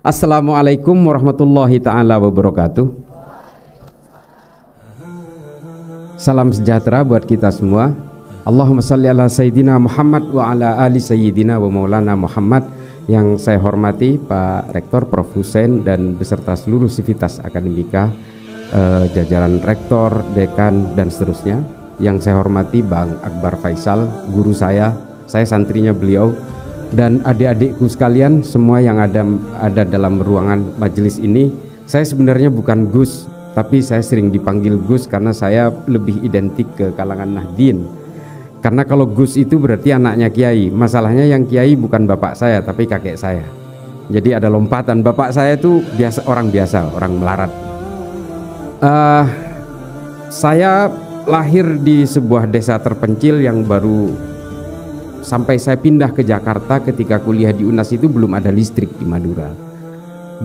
Assalamualaikum warahmatullahi ta'ala wabarakatuh. Salam sejahtera buat kita semua. Allahumma salli ala Sayyidina Muhammad wa ala ali Sayyidina wa maulana Muhammad. Yang saya hormati Pak Rektor Prof. Hussein dan beserta seluruh sivitas akademika, jajaran rektor, dekan dan seterusnya. Yang saya hormati Bang Akbar Faisal, guru saya santrinya beliau, dan adik-adikku sekalian semua yang ada dalam ruangan majelis ini. Saya sebenarnya bukan Gus, tapi saya sering dipanggil Gus karena saya lebih identik ke kalangan Nahdien. Karena kalau Gus itu berarti anaknya kiai. Masalahnya yang kiai bukan bapak saya tapi kakek saya. Jadi ada lompatan. Bapak saya itu orang biasa, orang melarat. Saya lahir di sebuah desa terpencil yang baru sampai saya pindah ke Jakarta. Ketika kuliah di UNAS itu belum ada listrik di Madura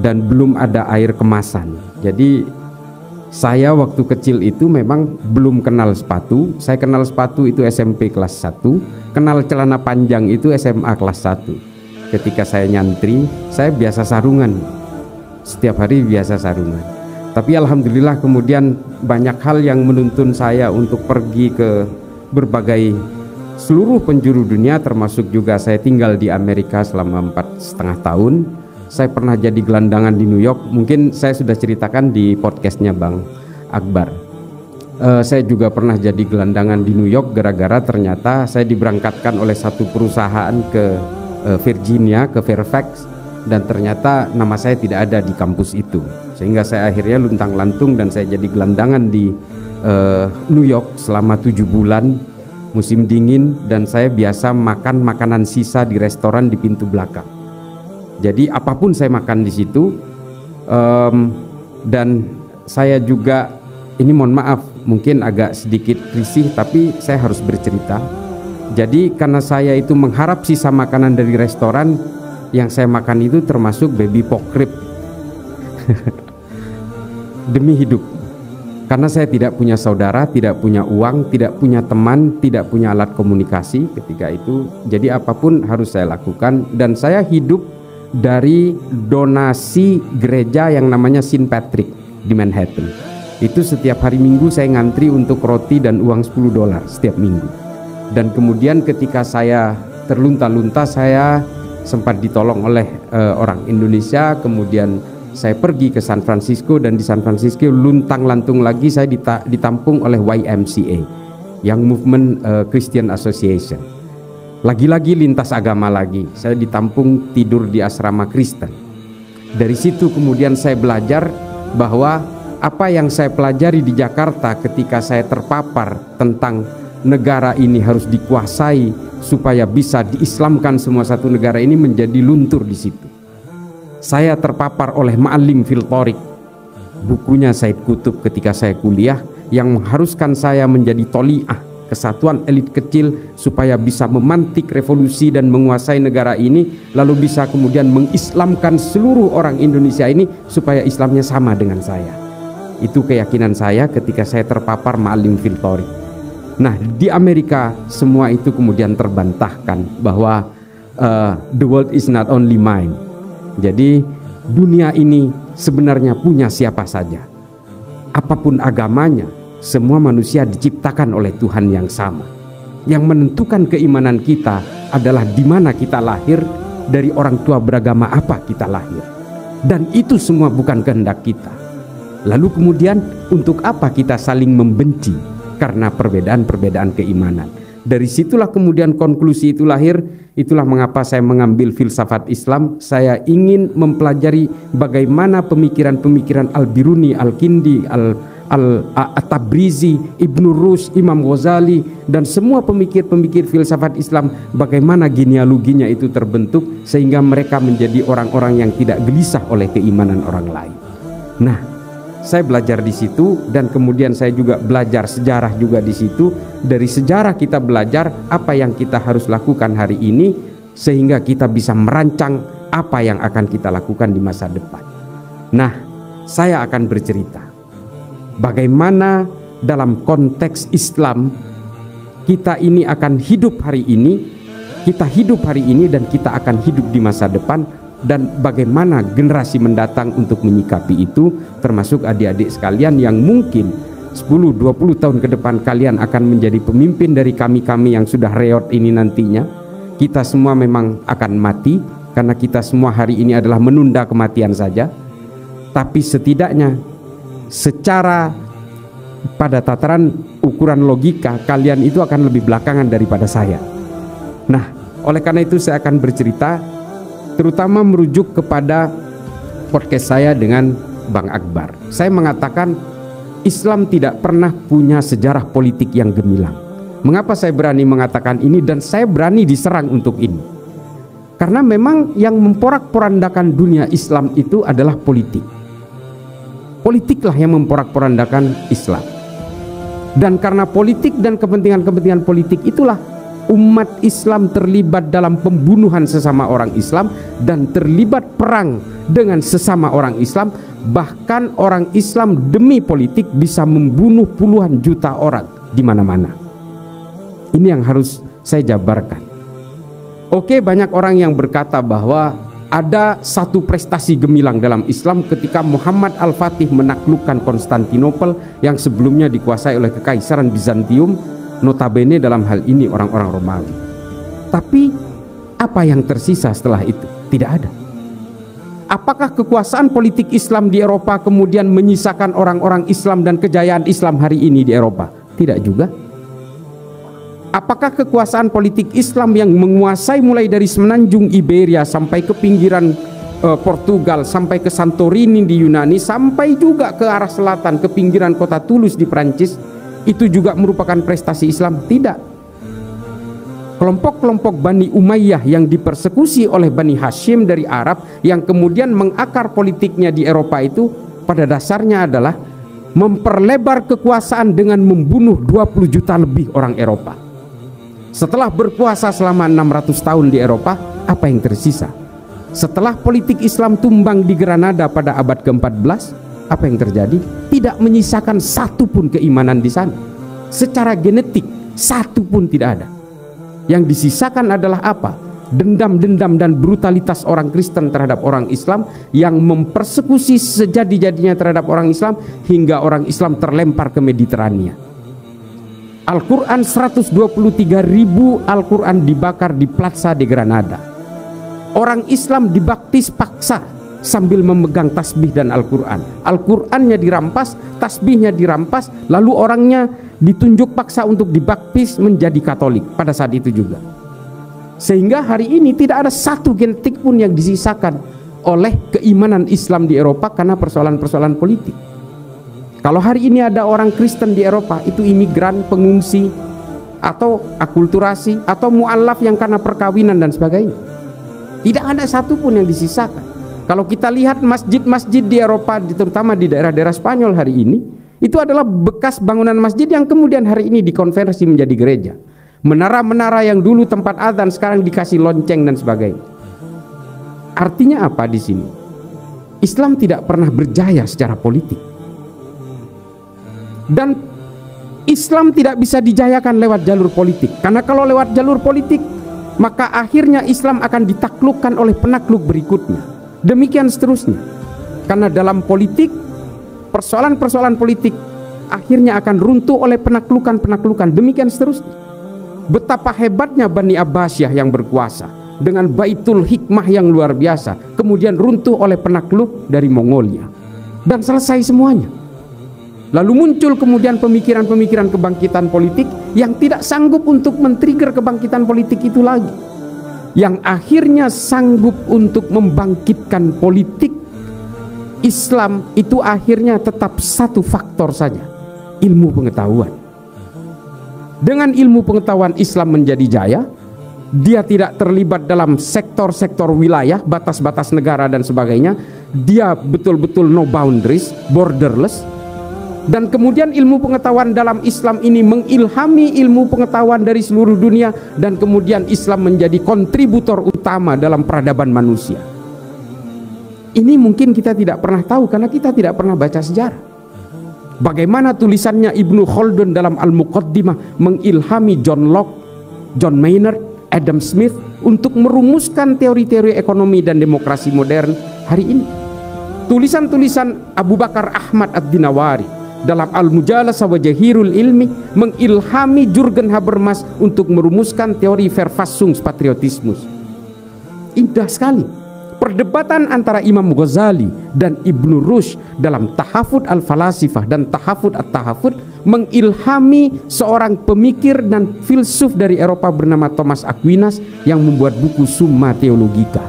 dan belum ada air kemasan. Jadi saya waktu kecil itu memang belum kenal sepatu. Saya kenal sepatu itu SMP kelas 1, kenal celana panjang itu SMA kelas 1. Ketika saya nyantri, saya biasa sarungan. Setiap hari biasa sarungan. Tapi alhamdulillah kemudian banyak hal yang menuntun saya untuk pergi ke berbagai seluruh penjuru dunia, termasuk juga saya tinggal di Amerika selama 4,5 tahun. Saya pernah jadi gelandangan di New York. Mungkin saya sudah ceritakan di podcastnya Bang Akbar. Saya juga pernah jadi gelandangan di New York gara-gara ternyata saya diberangkatkan oleh satu perusahaan ke Virginia, ke Fairfax, dan ternyata nama saya tidak ada di kampus itu. Sehingga saya akhirnya luntang-lantung dan saya jadi gelandangan di New York selama 7 bulan. Musim dingin, dan saya biasa makan makanan sisa di restoran di pintu belakang. Jadi apapun saya makan di situ. Dan saya juga, ini mohon maaf mungkin agak sedikit risih tapi saya harus bercerita. Jadi karena saya itu mengharap sisa makanan dari restoran, yang saya makan itu termasuk baby pork rib. Demi hidup. Karena saya tidak punya saudara, tidak punya uang, tidak punya teman, tidak punya alat komunikasi ketika itu. Jadi apapun harus saya lakukan. Dan saya hidup dari donasi gereja yang namanya St. Patrick di Manhattan. Itu setiap hari Minggu saya ngantri untuk roti dan uang $10 setiap minggu. Dan kemudian ketika saya terlunta-lunta, saya sempat ditolong oleh orang Indonesia. Kemudian saya pergi ke San Francisco, dan di San Francisco luntang-lantung lagi saya ditampung oleh YMCA, yang Movement Christian Association. Lagi-lagi lintas agama lagi, saya ditampung tidur di asrama Kristen. Dari situ kemudian saya belajar bahwa apa yang saya pelajari di Jakarta ketika saya terpapar tentang negara ini harus dikuasai supaya bisa diislamkan semua satu negara ini, menjadi luntur di situ. Saya terpapar oleh Ma'alim fil Thariq, bukunya Said Qutb ketika saya kuliah, yang mengharuskan saya menjadi toli'ah, kesatuan elit kecil, supaya bisa memantik revolusi dan menguasai negara ini, lalu bisa kemudian mengislamkan seluruh orang Indonesia ini supaya Islamnya sama dengan saya. Itu keyakinan saya ketika saya terpapar Ma'alim fil Thariq. Nah, di Amerika semua itu kemudian terbantahkan bahwa the world is not only mine. Jadi dunia ini sebenarnya punya siapa saja. Apapun agamanya, semua manusia diciptakan oleh Tuhan yang sama. Yang menentukan keimanan kita adalah di mana kita lahir, dari orang tua beragama apa kita lahir. Dan itu semua bukan kehendak kita. Lalu kemudian untuk apa kita saling membenci? Karena perbedaan-perbedaan keimanan. Dari situlah kemudian konklusi itu lahir. Itulah mengapa saya mengambil filsafat Islam. Saya ingin mempelajari bagaimana pemikiran-pemikiran Al-Biruni, Al-Kindi, At-Tabrizi, Ibnu Rushd, Imam Ghazali, dan semua pemikir-pemikir filsafat Islam, bagaimana genealoginya itu terbentuk sehingga mereka menjadi orang-orang yang tidak gelisah oleh keimanan orang lain. Nah, saya belajar di situ, dan kemudian saya juga belajar sejarah juga di situ. Dari sejarah kita belajar apa yang kita harus lakukan hari ini, sehingga kita bisa merancang apa yang akan kita lakukan di masa depan. Nah, saya akan bercerita bagaimana dalam konteks Islam kita ini akan hidup hari ini, kita hidup hari ini, dan kita akan hidup di masa depan dan bagaimana generasi mendatang untuk menyikapi itu, termasuk adik-adik sekalian yang mungkin 10-20 tahun ke depan kalian akan menjadi pemimpin dari kami-kami yang sudah reot ini nantinya. Kita semua memang akan mati, karena kita semua hari ini adalah menunda kematian saja. Tapi setidaknya secara pada tataran ukuran logika, kalian itu akan lebih belakangan daripada saya. Nah, oleh karena itu saya akan bercerita terutama merujuk kepada podcast saya dengan Bang Akbar. Saya mengatakan Islam tidak pernah punya sejarah politik yang gemilang. Mengapa saya berani mengatakan ini dan saya berani diserang untuk ini? Karena memang yang memporak-porandakan dunia Islam itu adalah politik. Politiklah yang memporak-porandakan Islam. Dan karena politik dan kepentingan-kepentingan politik itulah umat Islam terlibat dalam pembunuhan sesama orang Islam dan terlibat perang dengan sesama orang Islam. Bahkan orang Islam demi politik bisa membunuh puluhan juta orang di mana-mana. Ini yang harus saya jabarkan. Oke, banyak orang yang berkata bahwa ada satu prestasi gemilang dalam Islam ketika Muhammad Al-Fatih menaklukkan Konstantinopel yang sebelumnya dikuasai oleh Kekaisaran Bizantium, notabene dalam hal ini orang-orang Romawi. Tapi apa yang tersisa setelah itu? Tidak ada. Apakah kekuasaan politik Islam di Eropa kemudian menyisakan orang-orang Islam dan kejayaan Islam hari ini di Eropa? Tidak juga. Apakah kekuasaan politik Islam yang menguasai mulai dari semenanjung Iberia sampai ke pinggiran Portugal, sampai ke Santorini di Yunani, sampai juga ke arah selatan ke pinggiran kota Toulouse di Prancis, itu juga merupakan prestasi Islam? Tidak. Kelompok-kelompok Bani Umayyah yang dipersekusi oleh Bani Hashim dari Arab yang kemudian mengakar politiknya di Eropa itu pada dasarnya adalah memperlebar kekuasaan dengan membunuh 20 juta lebih orang Eropa. Setelah berkuasa selama 600 tahun di Eropa, apa yang tersisa? Setelah politik Islam tumbang di Granada pada abad ke-14, apa yang terjadi? Tidak menyisakan satu pun keimanan di sana. Secara genetik, satu pun tidak ada. Yang disisakan adalah apa? Dendam-dendam dan brutalitas orang Kristen terhadap orang Islam yang mempersekusi sejadi-jadinya terhadap orang Islam hingga orang Islam terlempar ke Mediterania. Al-Quran 123.000 Al-Quran dibakar di Plaza de Granada. Orang Islam dibaptis paksa sambil memegang tasbih dan Al-Quran. Al-Qurannya dirampas, tasbihnya dirampas, lalu orangnya ditunjuk paksa untuk dibaptis menjadi Katolik pada saat itu juga. Sehingga hari ini tidak ada satu genetik pun yang disisakan oleh keimanan Islam di Eropa karena persoalan-persoalan politik. Kalau hari ini ada orang Kristen di Eropa, itu imigran, pengungsi, atau akulturasi, atau mu'alaf yang karena perkawinan dan sebagainya. Tidak ada satu pun yang disisakan. Kalau kita lihat masjid-masjid di Eropa, terutama di daerah-daerah Spanyol hari ini, itu adalah bekas bangunan masjid yang kemudian hari ini dikonversi menjadi gereja. Menara-menara yang dulu tempat azan sekarang dikasih lonceng dan sebagainya. Artinya apa di sini? Islam tidak pernah berjaya secara politik. Dan Islam tidak bisa dijayakan lewat jalur politik. Karena kalau lewat jalur politik, maka akhirnya Islam akan ditaklukkan oleh penakluk berikutnya. Demikian seterusnya. Karena dalam politik, persoalan-persoalan politik akhirnya akan runtuh oleh penaklukan-penaklukan. Demikian seterusnya. Betapa hebatnya Bani Abbasiyah yang berkuasa dengan Baitul Hikmah yang luar biasa, kemudian runtuh oleh penakluk dari Mongolia. Dan selesai semuanya. Lalu muncul kemudian pemikiran-pemikiran kebangkitan politik yang tidak sanggup untuk men-trigger kebangkitan politik itu lagi. Yang akhirnya sanggup untuk membangkitkan politik Islam itu akhirnya tetap satu faktor saja, ilmu pengetahuan. Dengan ilmu pengetahuan Islam menjadi jaya, dia tidak terlibat dalam sektor-sektor wilayah, batas-batas negara dan sebagainya. Dia betul-betul no boundaries, borderless. Dan kemudian ilmu pengetahuan dalam Islam ini mengilhami ilmu pengetahuan dari seluruh dunia, dan kemudian Islam menjadi kontributor utama dalam peradaban manusia. Ini mungkin kita tidak pernah tahu karena kita tidak pernah baca sejarah. Bagaimana tulisannya Ibnu Khaldun dalam Al-Muqaddimah mengilhami John Locke, John Maynard, Adam Smith untuk merumuskan teori-teori ekonomi dan demokrasi modern hari ini. Tulisan-tulisan Abu Bakar Ahmad Ad-Dinawari dalam Al-Mujalasa wa Jahirul Ilmi mengilhami Jürgen Habermas untuk merumuskan teori Verfassungspatriotismus. Indah sekali. Perdebatan antara Imam Ghazali dan Ibnu Rushd dalam Tahafud Al-Falasifah dan Tahafud At-Tahafud mengilhami seorang pemikir dan filsuf dari Eropa bernama Thomas Aquinas yang membuat buku Summa Theologica.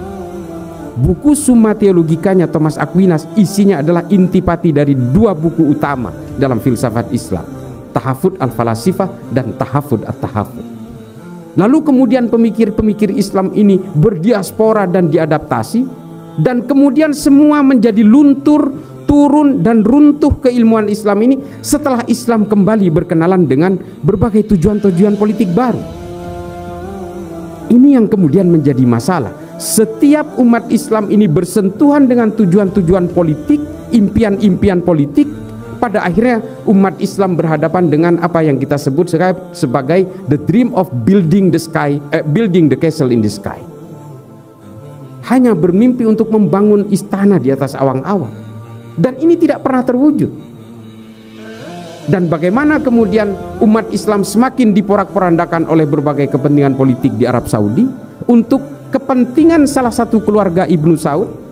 Buku Summa Theologicanya Thomas Aquinas isinya adalah intipati dari dua buku utama dalam filsafat Islam, Tahafud Al-Falasifah dan Tahafud At-Tahafud. Lalu kemudian pemikir-pemikir Islam ini berdiaspora dan diadaptasi, dan kemudian semua menjadi luntur, turun dan runtuh keilmuan Islam ini setelah Islam kembali berkenalan dengan berbagai tujuan-tujuan politik baru. Ini yang kemudian menjadi masalah. Setiap umat Islam ini bersentuhan dengan tujuan-tujuan politik, impian-impian politik. Pada akhirnya umat Islam berhadapan dengan apa yang kita sebut sebagai the dream of building the castle in the sky. Hanya bermimpi untuk membangun istana di atas awang-awang, dan ini tidak pernah terwujud. Dan bagaimana kemudian umat Islam semakin diporak-porandakan oleh berbagai kepentingan politik di Arab Saudi untuk kepentingan salah satu keluarga Ibnu Saud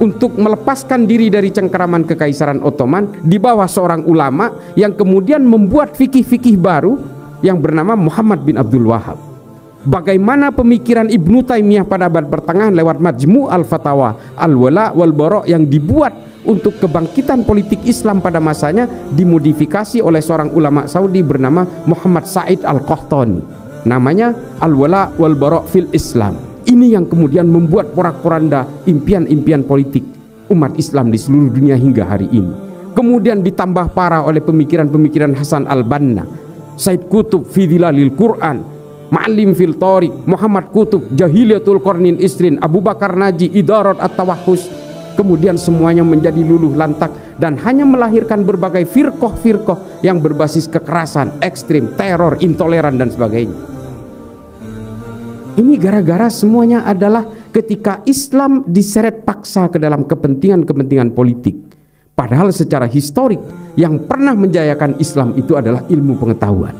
untuk melepaskan diri dari cengkeraman Kekaisaran Ottoman di bawah seorang ulama yang kemudian membuat fikih-fikih baru yang bernama Muhammad bin Abdul Wahab. Bagaimana pemikiran Ibnu Taimiyah pada abad pertengahan lewat Majmu' al-Fatawa al-Wala wal-Bara yang dibuat untuk kebangkitan politik Islam pada masanya dimodifikasi oleh seorang ulama Saudi bernama Muhammad Said al-Qahtani. Namanya al-Wala wal-Bara fil Islam. Ini yang kemudian membuat porak-poranda impian-impian politik umat Islam di seluruh dunia hingga hari ini. Kemudian ditambah parah oleh pemikiran-pemikiran Hasan al-Banna, Said Qutb fi Dhilalil Quran, Ma'alim fil Tariq, Muhammad Qutb, Jahiliyatul Qarnin Isrin, Abu Bakar Naji, Idarat at-Tawahhus. Kemudian semuanya menjadi luluh lantak dan hanya melahirkan berbagai firqah-firqah yang berbasis kekerasan, ekstrim, teror, intoleran dan sebagainya. Ini gara-gara semuanya adalah ketika Islam diseret paksa ke dalam kepentingan-kepentingan politik. Padahal secara historik yang pernah menjayakan Islam itu adalah ilmu pengetahuan.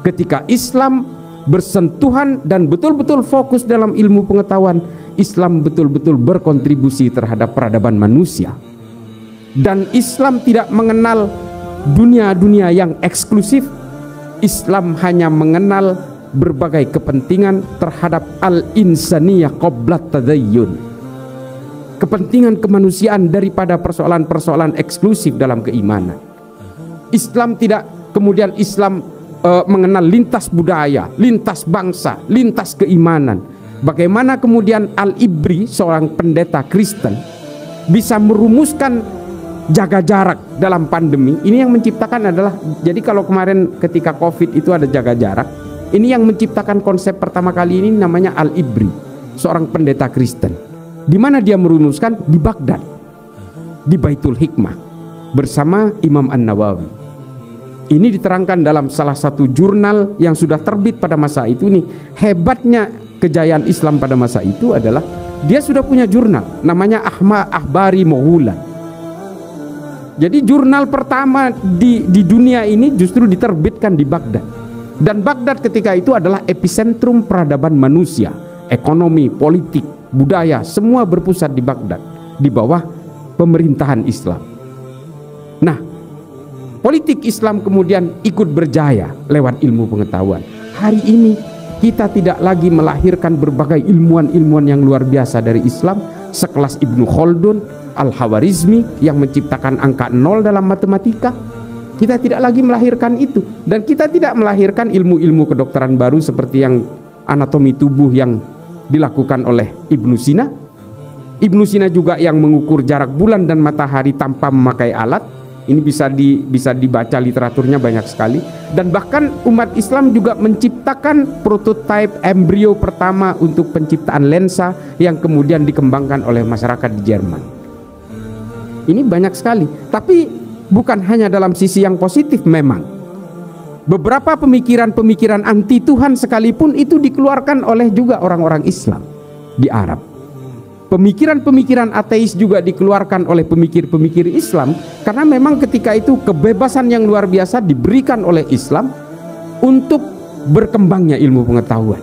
Ketika Islam bersentuhan dan betul-betul fokus dalam ilmu pengetahuan, Islam betul-betul berkontribusi terhadap peradaban manusia. Dan Islam tidak mengenal dunia-dunia yang eksklusif. Islam hanya mengenal berbagai kepentingan terhadap al-insaniyah qablat tadayyun, kepentingan kemanusiaan daripada persoalan-persoalan eksklusif dalam keimanan. Islam tidak kemudian mengenal lintas budaya, lintas bangsa, lintas keimanan. Bagaimana kemudian Al-Ibri, seorang pendeta Kristen, bisa merumuskan jaga jarak dalam pandemi. Ini yang menciptakan adalah, jadi kalau kemarin ketika Covid itu ada jaga jarak, ini yang menciptakan konsep pertama kali ini namanya Al-Ibri, seorang pendeta Kristen. Di mana dia merumuskan? Di Baghdad, di Baitul Hikmah bersama Imam An-Nawawi. Ini diterangkan dalam salah satu jurnal yang sudah terbit pada masa itu. Nih, hebatnya kejayaan Islam pada masa itu adalah dia sudah punya jurnal namanya Ahbari Moghula. Jadi jurnal pertama di dunia ini justru diterbitkan di Baghdad. Dan Baghdad ketika itu adalah epicentrum peradaban manusia, ekonomi, politik, budaya, semua berpusat di Baghdad di bawah pemerintahan Islam. Nah, politik Islam kemudian ikut berjaya lewat ilmu pengetahuan. Hari ini kita tidak lagi melahirkan berbagai ilmuwan-ilmuwan yang luar biasa dari Islam, sekelas Ibnu Khaldun, Al-Khawarizmi yang menciptakan angka 0 dalam matematika. Kita tidak lagi melahirkan itu, dan kita tidak melahirkan ilmu-ilmu kedokteran baru seperti yang anatomi tubuh yang dilakukan oleh Ibnu Sina. Ibnu Sina juga yang mengukur jarak bulan dan matahari tanpa memakai alat. Ini bisa dibaca literaturnya banyak sekali. Dan bahkan umat Islam juga menciptakan prototipe embrio pertama untuk penciptaan lensa yang kemudian dikembangkan oleh masyarakat di Jerman. Ini banyak sekali, tapi bukan hanya dalam sisi yang positif memang. Beberapa pemikiran-pemikiran anti Tuhan sekalipun itu dikeluarkan oleh juga orang-orang Islam di Arab. Pemikiran-pemikiran ateis juga dikeluarkan oleh pemikir-pemikir Islam, karena memang ketika itu kebebasan yang luar biasa diberikan oleh Islam untuk berkembangnya ilmu pengetahuan.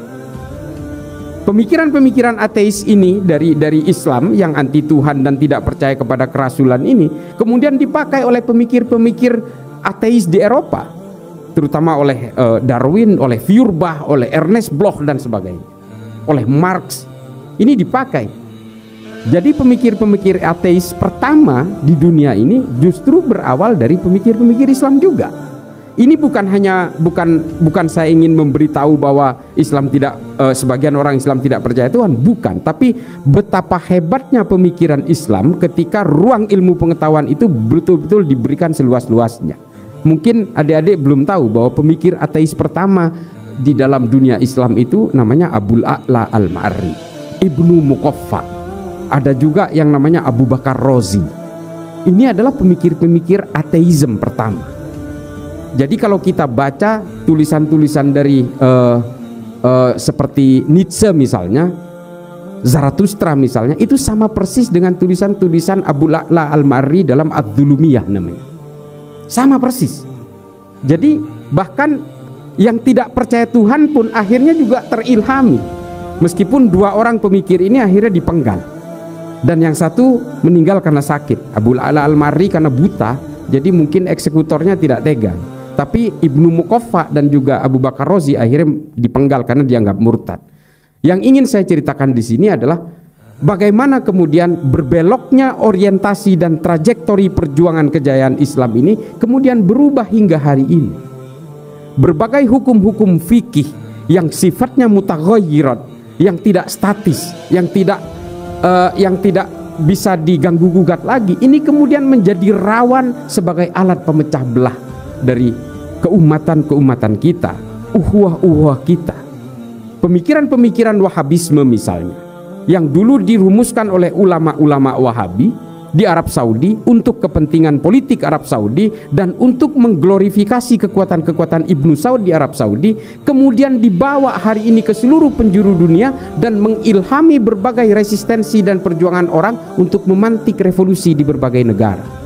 Pemikiran-pemikiran ateis ini dari Islam yang anti Tuhan dan tidak percaya kepada kerasulan ini kemudian dipakai oleh pemikir-pemikir ateis di Eropa, terutama oleh Darwin, oleh Feuerbach, oleh Ernest Bloch dan sebagainya, oleh Marx. Ini dipakai. Jadi pemikir-pemikir ateis pertama di dunia ini justru berawal dari pemikir-pemikir Islam juga. Ini bukan saya ingin memberitahu bahwa Islam tidak sebagian orang Islam tidak percaya Tuhan, bukan, tapi betapa hebatnya pemikiran Islam ketika ruang ilmu pengetahuan itu betul-betul diberikan seluas-luasnya. Mungkin adik-adik belum tahu bahwa pemikir ateis pertama di dalam dunia Islam itu namanya Abul A'la Al-Ma'arri, Ibnu Muqaffa. Ada juga yang namanya Abu Bakar Razi. Ini adalah pemikir-pemikir ateisme pertama. Jadi kalau kita baca tulisan-tulisan dari seperti Nietzsche misalnya, Zarathustra misalnya, itu sama persis dengan tulisan-tulisan Abu A'la Al-Ma'arri dalam Ad-Dhulumiyah namanya. Sama persis. Jadi bahkan yang tidak percaya Tuhan pun akhirnya juga terilhami. Meskipun dua orang pemikir ini akhirnya dipenggal. Dan yang satu meninggal karena sakit, Abu A'la Al-Ma'arri karena buta, jadi mungkin eksekutornya tidak tega. Tapi Ibnu Muqaffa dan juga Abu Bakar Razi akhirnya dipenggal karena dianggap murtad. Yang ingin saya ceritakan di sini adalah bagaimana kemudian berbeloknya orientasi dan trajektori perjuangan kejayaan Islam ini kemudian berubah hingga hari ini. Berbagai hukum-hukum fikih yang sifatnya mutaghayyirat, yang tidak statis, yang tidak bisa diganggu gugat lagi, ini kemudian menjadi rawan sebagai alat pemecah belah dari keumatan kita, uhuah kita. Pemikiran-pemikiran Wahabisme misalnya, yang dulu dirumuskan oleh ulama-ulama Wahabi di Arab Saudi untuk kepentingan politik Arab Saudi dan untuk mengglorifikasi kekuatan-kekuatan Ibnu Saud di Arab Saudi, kemudian dibawa hari ini ke seluruh penjuru dunia dan mengilhami berbagai resistensi dan perjuangan orang untuk memantik revolusi di berbagai negara.